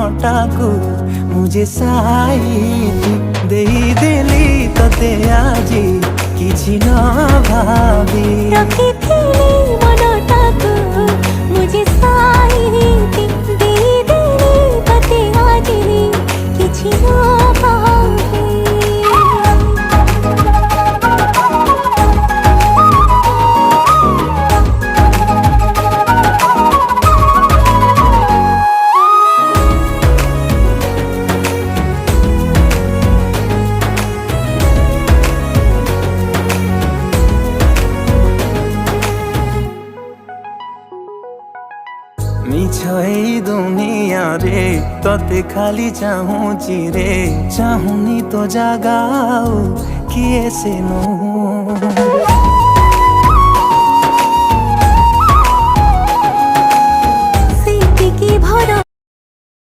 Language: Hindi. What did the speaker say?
मनटाकू मुझे साइती देली तते आजी किछि न भाबी रखिथिली मनटाकू मुझे साइती देली तते आजी किछि न भाबी। मिछ एई दुनिया रे तते खाली चाहूची रे चाहूनी तो जगाओ किए से नु